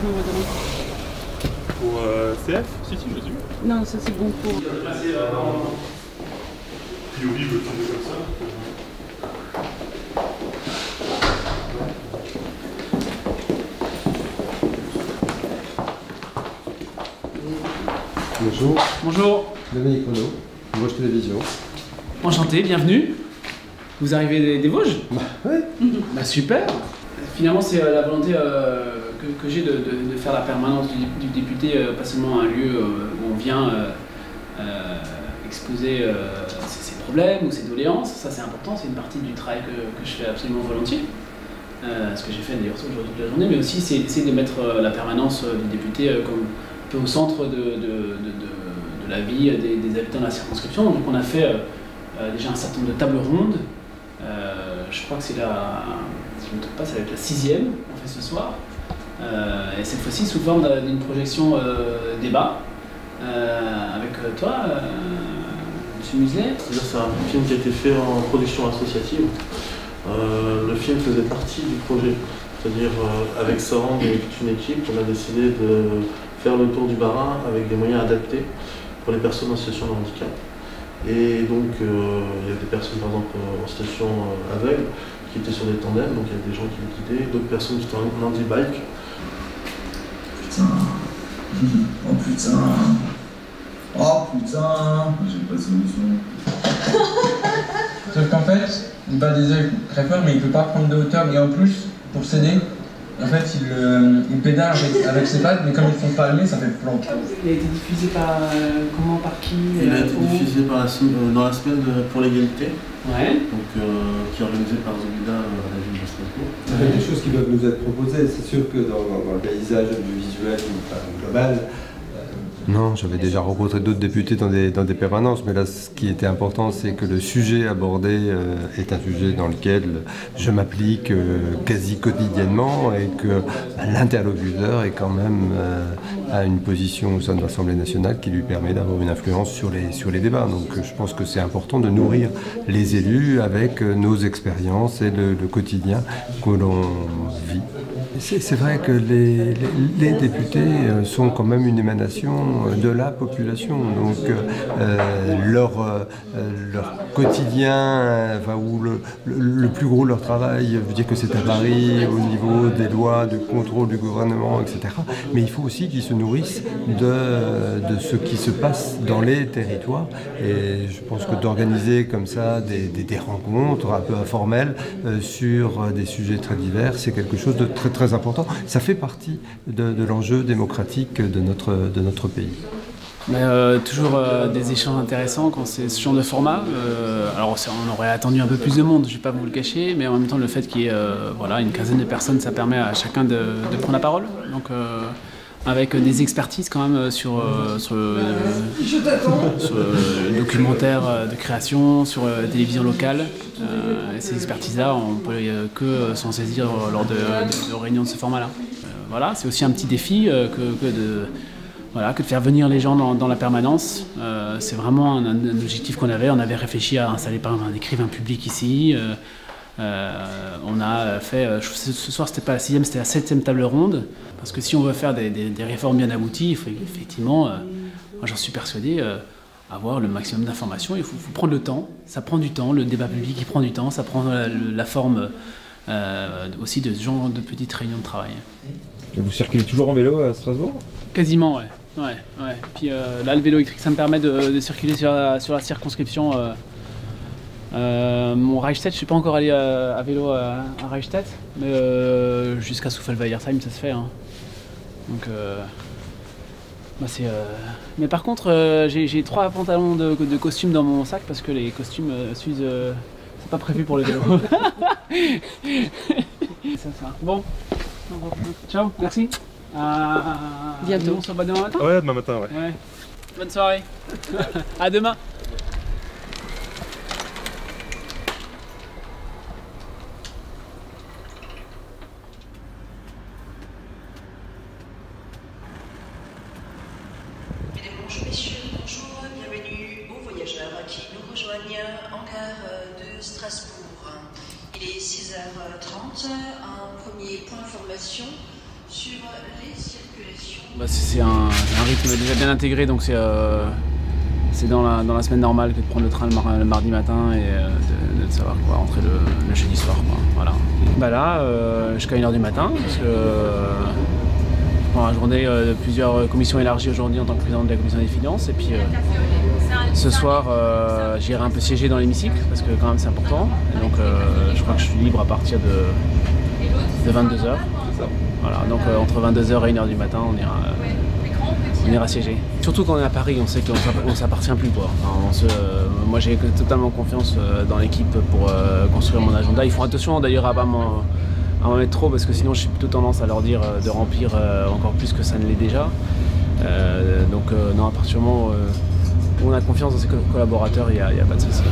On va donner. Pour CF? Si, je suis. Non, ça c'est bon pour... Priori, je veux tomber comme ça. Bonjour. Bonjour. Dominique Renaud, Vosges Télévision. Enchanté, bienvenue. Vous arrivez des Vosges? Ouais. Bah super. Finalement, c'est la volonté que j'ai de faire la permanence du député, pas seulement un lieu où on vient exposer ses problèmes ou ses doléances. Ça c'est important, c'est une partie du travail que je fais absolument volontiers. Ce que j'ai fait d'ailleurs aujourd'hui toute la journée, mais aussi c'est d'essayer de mettre la permanence du député comme un peu au centre de la vie des habitants de la circonscription. Donc on a fait déjà un certain nombre de tables rondes. Je crois que c'est la, si je ne me trompe pas, ça va être la 6e qu'on fait ce soir. Et cette fois-ci sous forme d'une projection débat avec toi, Monsieur Muselet. C'est un film qui a été fait en production associative. Le film faisait partie du projet. C'est-à-dire avec Sarang et toute une équipe, on a décidé de faire le tour du Bas-Rhin avec des moyens adaptés pour les personnes en situation de handicap. Et donc il y a des personnes par exemple en situation aveugle qui étaient sur des tandems, donc il y a des gens qui les guidaient, d'autres personnes qui étaient en handi-bike. Putain. Oh putain. Oh putain. J'ai pas de solution. Sauf qu'en fait, il bat des ailes très fort mais il peut pas prendre de hauteur et en plus, pour s'aider, en fait il pédale avec ses pattes mais comme ils font palmer, ça fait planche. Il a été diffusé par comment, par qui? Il a été diffusé dans la semaine pour l'égalité, Ouais. donc, qui est organisée par Zobida à la ville de Strasbourg. Il y a des choses qui doivent nous être proposées. C'est sûr que dans le paysage du visuel global, non, j'avais déjà rencontré d'autres députés dans des permanences, mais là, ce qui était important, c'est que le sujet abordé est un sujet dans lequel je m'applique quasi quotidiennement et que l'interlocuteur est quand même à une position au sein de l'Assemblée nationale qui lui permet d'avoir une influence sur les débats. Donc je pense que c'est important de nourrir les élus avec nos expériences et le quotidien que l'on vit. C'est vrai que les députés sont quand même une émanation de la population, donc leur quotidien, ou le plus gros de leur travail, je veux dire que c'est à Paris, au niveau des lois, du contrôle du gouvernement, etc. Mais il faut aussi qu'ils se nourrissent de ce qui se passe dans les territoires, et je pense que d'organiser comme ça des rencontres un peu informelles sur des sujets très divers, c'est quelque chose de très important. Ça fait partie de l'enjeu démocratique de notre pays. Mais toujours des échanges intéressants quand c'est ce genre de format. Alors on aurait attendu un peu plus de monde, je ne vais pas vous le cacher, mais en même temps le fait qu'il y ait une quinzaine de personnes, ça permet à chacun de prendre la parole. Donc avec des expertises quand même sur le documentaire de création, sur la télévision locale. Et ces expertises-là, on ne peut que s'en saisir lors de réunions de ce format-là. Voilà, c'est aussi un petit défi que de faire venir les gens dans la permanence. C'est vraiment un objectif qu'on avait. On avait réfléchi à installer par exemple un écrivain public ici. On a fait, ce soir c'était pas la 6e, c'était la 7e table ronde. Parce que si on veut faire des réformes bien abouties, il faut effectivement, moi j'en suis persuadé, avoir le maximum d'informations. Il faut prendre le temps, ça prend du temps, le débat public il prend du temps, ça prend la forme aussi de ce genre de petites réunions de travail. Et vous circulez toujours en vélo à Strasbourg? Quasiment, ouais. Puis là, le vélo électrique, ça me permet de circuler sur la circonscription. Mon Reichstett, je ne suis pas encore allé à vélo à Reichstett, mais jusqu'à Souffel-Weiersheim, ça se fait. Hein. Donc, mais par contre, j'ai 3 pantalons de costume dans mon sac parce que les costumes s'usent. C'est pas prévu pour le vélo. ça. Bon. Ciao, merci. Bientôt. On se revoit demain matin? Ouais, demain matin, ouais. Bonne soirée. À demain. Mesdames, messieurs, bonjour, bienvenue aux voyageurs qui nous rejoignent en gare de Strasbourg. Il est 6h30, un premier point d'information. sur les circulations. C'est un rythme déjà bien intégré, donc c'est dans la semaine normale que de prendre le train le mardi matin et de savoir quoi, rentrer le jeudi soir. Quoi. Voilà. Là, jusqu'à 1h du matin, parce que la journée de plusieurs commissions élargies aujourd'hui en tant que président de la commission des finances. Et puis ce soir, j'irai un peu siéger dans l'hémicycle, parce que quand même c'est important. Et donc je crois que je suis libre à partir de 22h. Voilà, donc entre 22h et 1h du matin, on ira siéger. Surtout quand on est à Paris, on sait qu'on ne s'appartient plus. Quoi. Enfin, moi j'ai totalement confiance dans l'équipe pour construire mon agenda. Ils font attention d'ailleurs à m'en mettre trop, parce que sinon j'ai plutôt tendance à leur dire de remplir encore plus que ça ne l'est déjà. Non, à partir du moment où on a confiance dans ses collaborateurs, il n'y a pas de souci.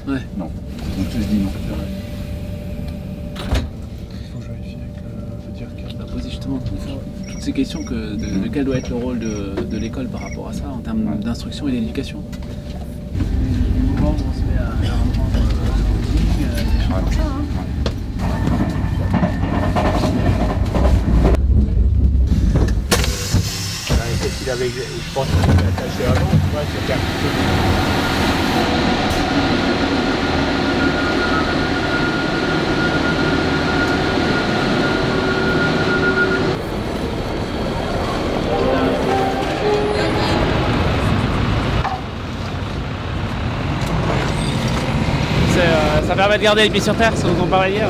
Ouais. Non. Donc tu dis non. Faut que je vérifie avec le directeur. On va poser justement toutes ces questions de quel doit être le rôle de l'école par rapport à ça, en termes d'instruction et d'éducation. On se met à reprendre des choses comme ça. Il avait, je pense qu'il était attaché avant, tu vois, c'était un petit peu... Ça permet de garder les pieds sur terre, ce dont on parlait hier.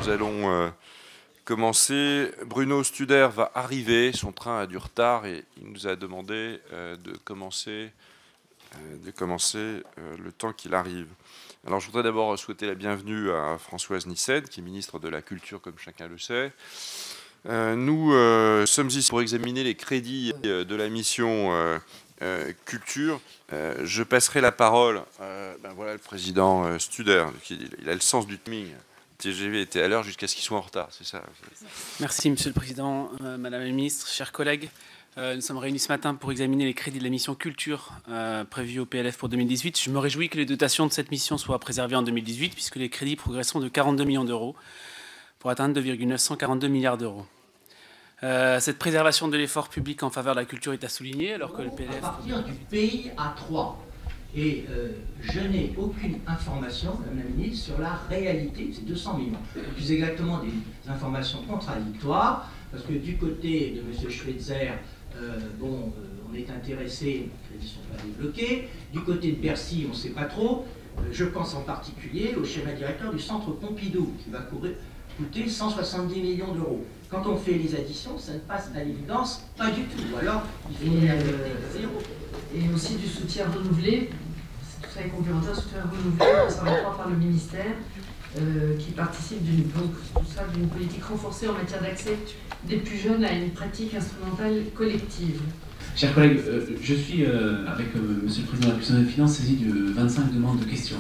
Nous allons commencer. Bruno Studer va arriver, son train a du retard et il nous a demandé de commencer le temps qu'il arrive. Alors je voudrais d'abord souhaiter la bienvenue à Françoise Nyssen, qui est ministre de la Culture, comme chacun le sait. Nous sommes ici pour examiner les crédits de la mission culture. Je passerai la parole voilà le président Studer, il a le sens du timing. TGV était à l'heure jusqu'à ce qu'il soit en retard, c'est ça. Merci Monsieur le Président, Madame la Ministre, chers collègues. Nous sommes réunis ce matin pour examiner les crédits de la mission culture prévus au PLF pour 2018. Je me réjouis que les dotations de cette mission soient préservées en 2018, puisque les crédits progresseront de 42 millions d'euros pour atteindre 2,942 milliards d'euros. Cette préservation de l'effort public en faveur de la culture est à souligner, alors que le PLF... À partir du pays à 3. Et je n'ai aucune information, Madame la Ministre, sur la réalité de ces 200 millions. Plus exactement des informations contradictoires, parce que du côté de M. Schweitzer, on est intéressé, les crédits ne sont pas débloqués. Du côté de Bercy, on ne sait pas trop. Je pense en particulier au schéma directeur du centre Pompidou, qui va coûter 170 millions d'euros. Quand on fait les additions, ça ne passe à l'évidence pas du tout. Ou alors, il faut zéro. Et aussi du soutien renouvelé, tout ça est complémentaire, soutien renouvelé par le ministère, qui participe d'une politique renforcée en matière d'accès des plus jeunes à une pratique instrumentale collective. Chers collègues, je suis, avec Monsieur le Président de la Commission des Finances, saisi de 25 demandes de questions.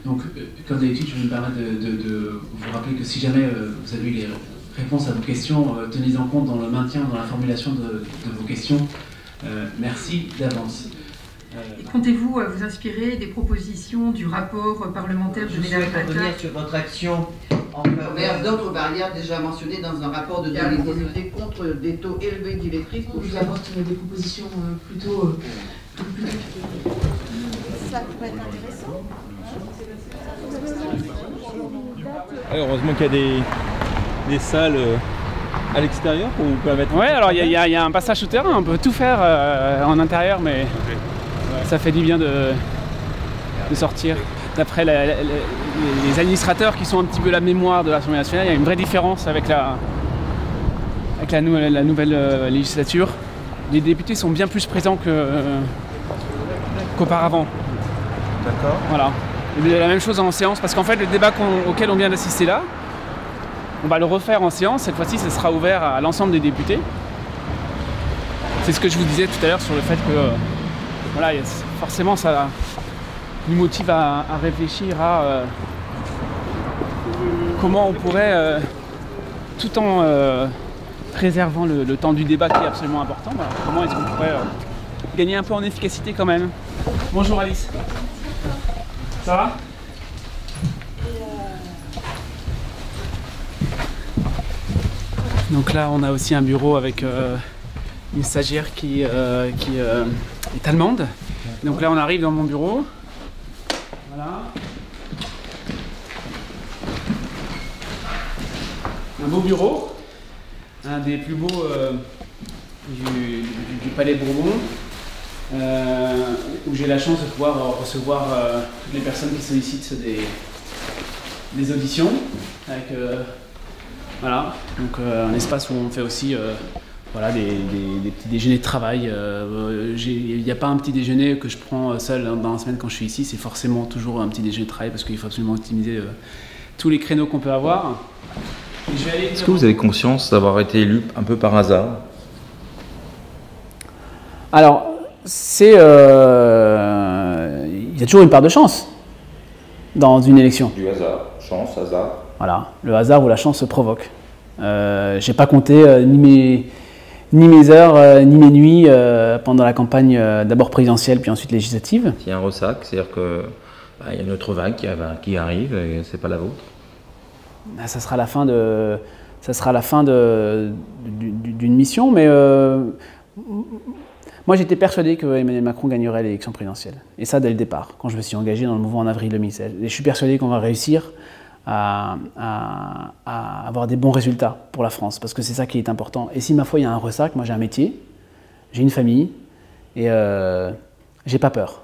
Donc, comme d'habitude, je vais me permettre de vous rappeler que si jamais vous avez eu les réponses à vos questions, tenez-en compte dans le maintien, dans la formulation de vos questions. Merci d'avance. Comptez-vous vous inspirer des propositions du rapport parlementaire de Mesdames Je souhaite revenir sur votre action en faveur d'autres barrières déjà mentionnées dans un rapport de 2000 pour lutter contre des taux élevés d'illettrisme. Je vous apporte des propositions plutôt... Ça pourrait être intéressant. Heureusement qu'il y a des salles à l'extérieur ou on peut la mettre? Ouais, alors il y a un passage souterrain, on peut tout faire en intérieur, mais ça fait du bien de sortir. D'après les administrateurs qui sont un petit peu la mémoire de l'Assemblée nationale, il y a une vraie différence avec la nouvelle législature. Les députés sont bien plus présents qu'auparavant. D'accord. Voilà. Et la même chose en séance, parce qu'en fait le débat auquel on vient d'assister là, on va le refaire en séance. Cette fois-ci, ce sera ouvert à l'ensemble des députés. C'est ce que je vous disais tout à l'heure sur le fait que voilà, forcément ça nous motive à réfléchir à comment on pourrait, tout en préservant le temps du débat qui est absolument important, voilà, comment est-ce qu'on pourrait gagner un peu en efficacité quand même. Bonjour Alice. Ça va ? Donc là on a aussi un bureau avec une stagiaire qui est allemande. Donc là on arrive dans mon bureau. Voilà. Un beau bureau, un des plus beaux du Palais Bourbon, où j'ai la chance de pouvoir recevoir toutes les personnes qui sollicitent des auditions, avec voilà, donc un espace où on fait aussi voilà, des petits déjeuners de travail. Il n'y a pas un petit déjeuner que je prends seul dans la semaine quand je suis ici, c'est forcément toujours un petit déjeuner de travail parce qu'il faut absolument optimiser tous les créneaux qu'on peut avoir. Est-ce que vous avez conscience d'avoir été élu un peu par hasard? Alors, il y a toujours une part de chance dans une élection. Du hasard, chance, hasard. Voilà, le hasard ou la chance se provoque. J'ai pas compté ni mes heures, ni mes nuits pendant la campagne d'abord présidentielle puis ensuite législative. Il y a un ressac, c'est-à-dire que y a une autre vague qui arrive et c'est pas la vôtre. Ça sera la fin d'une mission, mais moi j'étais persuadé que Emmanuel Macron gagnerait l'élection présidentielle. Et ça dès le départ, quand je me suis engagé dans le mouvement en avril 2016. Et je suis persuadé qu'on va réussir à avoir des bons résultats pour la France, parce que c'est ça qui est important. Et si ma foi il y a un ressac, moi j'ai un métier, j'ai une famille, et j'ai pas peur.